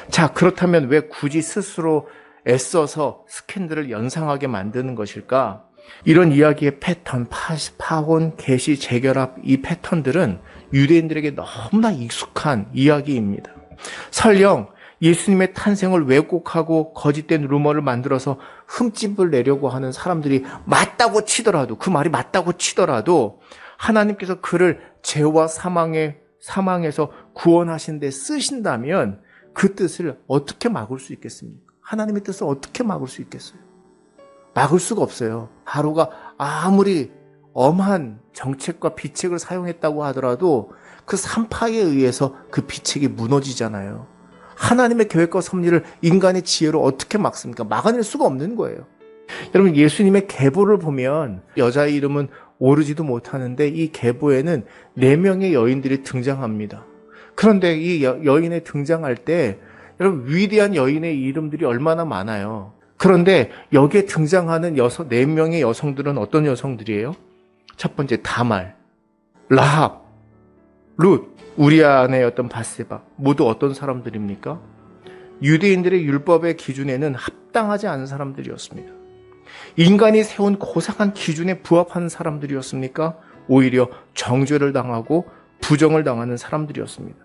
자, 그렇다면 왜 굳이 스스로 애써서 스캔들을 연상하게 만드는 것일까? 이런 이야기의 패턴, 파혼, 계시, 재결합, 이 패턴들은 유대인들에게 너무나 익숙한 이야기입니다. 설령 예수님의 탄생을 왜곡하고 거짓된 루머를 만들어서 흠집을 내려고 하는 사람들이 맞다고 치더라도, 그 말이 맞다고 치더라도 하나님께서 그를 죄와 사망에서 구원하신 데 쓰신다면 그 뜻을 어떻게 막을 수 있겠습니까? 하나님의 뜻을 어떻게 막을 수 있겠어요? 막을 수가 없어요. 바로가 아무리 엄한 정책과 비책을 사용했다고 하더라도 그 산파에 의해서 그 비책이 무너지잖아요. 하나님의 계획과 섭리를 인간의 지혜로 어떻게 막습니까? 막아낼 수가 없는 거예요. 여러분, 예수님의 계보를 보면 여자의 이름은 오르지도 못하는데 이 계보에는 4명의 여인들이 등장합니다. 그런데 이 여인에 등장할 때 여러분, 위대한 여인의 이름들이 얼마나 많아요. 그런데 여기에 등장하는 4명의 여성들은 어떤 여성들이에요? 첫 번째 다말, 라합, 룻, 우리아 아내였던 바세바, 모두 어떤 사람들입니까? 유대인들의 율법의 기준에는 합당하지 않은 사람들이었습니다. 인간이 세운 고상한 기준에 부합하는 사람들이었습니까? 오히려 정죄를 당하고 부정을 당하는 사람들이었습니다.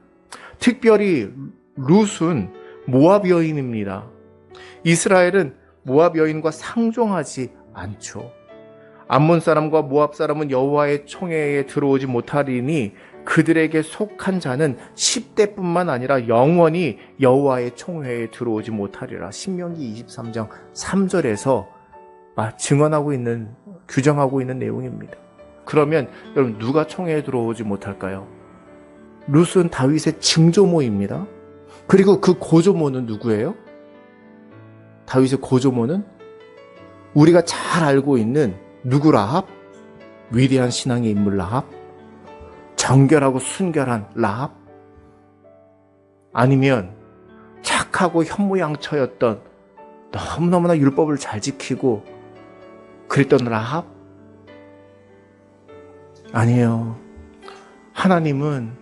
특별히 룻은 모압 여인입니다. 이스라엘은 모압 여인과 상종하지 않죠. 암몬 사람과 모압 사람은 여호와의 총회에 들어오지 못하리니 그들에게 속한 자는 10대뿐만 아니라 영원히 여호와의 총회에 들어오지 못하리라. 신명기 23장 3절에서 규정하고 있는 내용입니다. 그러면 여러분, 누가 총회에 들어오지 못할까요? 룻은 다윗의 증조모입니다. 그리고 그 고조모는 누구예요? 다윗의 고조모는 우리가 잘 알고 있는 누구 라합? 위대한 신앙의 인물 라합? 정결하고 순결한 라합? 아니면 착하고 현모양처였던, 너무너무나 율법을 잘 지키고 그랬던 라합? 아니에요. 하나님은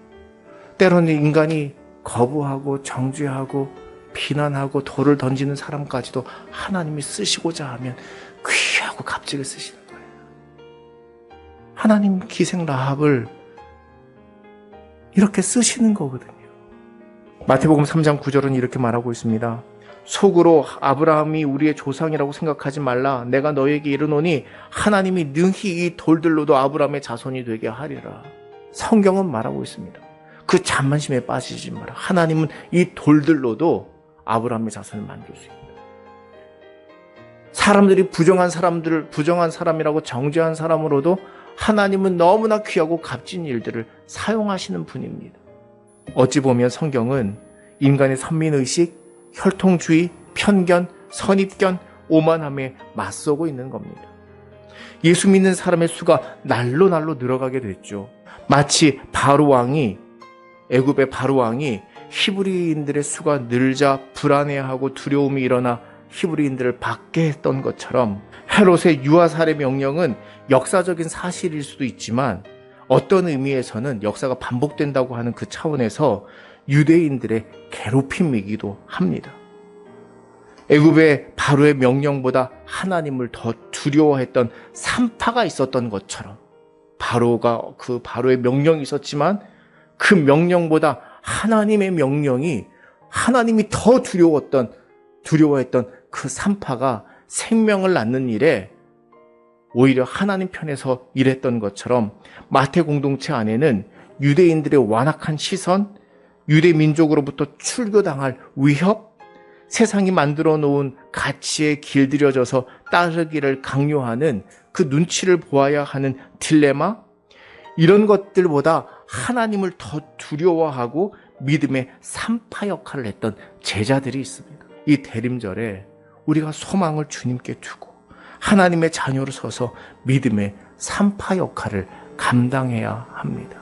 때로는 인간이 거부하고 정죄하고 비난하고 돌을 던지는 사람까지도 하나님이 쓰시고자 하면 귀하고 값지게 쓰시는 거예요. 하나님 기생 라합을 이렇게 쓰시는 거거든요. 마태복음 3장 9절은 이렇게 말하고 있습니다. 속으로 아브라함이 우리의 조상이라고 생각하지 말라. 내가 너에게 이르노니 하나님이 능히 이 돌들로도 아브라함의 자손이 되게 하리라. 성경은 말하고 있습니다. 그 자만심에 빠지지 마라. 하나님은 이 돌들로도 아브라함의 자손을 만들 수 있다. 사람들이 부정한 사람이라고 정죄한 사람으로도 하나님은 너무나 귀하고 값진 일들을 사용하시는 분입니다. 어찌 보면 성경은 인간의 선민의식, 혈통주의, 편견, 선입견, 오만함에 맞서고 있는 겁니다. 예수 믿는 사람의 수가 날로 늘어가게 됐죠. 마치 애굽의 바로 왕이 히브리인들의 수가 늘자 불안해하고 두려움이 일어나 히브리인들을 받게 했던 것처럼 헤롯의 유아살해 명령은 역사적인 사실일 수도 있지만 어떤 의미에서는 역사가 반복된다고 하는 그 차원에서 유대인들의 괴롭힘이기도 합니다. 애굽의 바로의 명령보다 하나님을 더 두려워했던 산파가 있었던 것처럼 바로의 명령이 있었지만 그 명령보다 하나님의 명령이 하나님이 더 두려워했던 그 산파가 생명을 낳는 일에 오히려 하나님 편에서 일했던 것처럼 마태 공동체 안에는 유대인들의 완악한 시선, 유대 민족으로부터 출교당할 위협, 세상이 만들어 놓은 가치에 길들여져서 따르기를 강요하는 그 눈치를 보아야 하는 딜레마, 이런 것들보다 하나님을 더 두려워하고 믿음의 산파 역할을 했던 제자들이 있습니다. 이 대림절에 우리가 소망을 주님께 두고 하나님의 자녀로 서서 믿음의 산파 역할을 감당해야 합니다.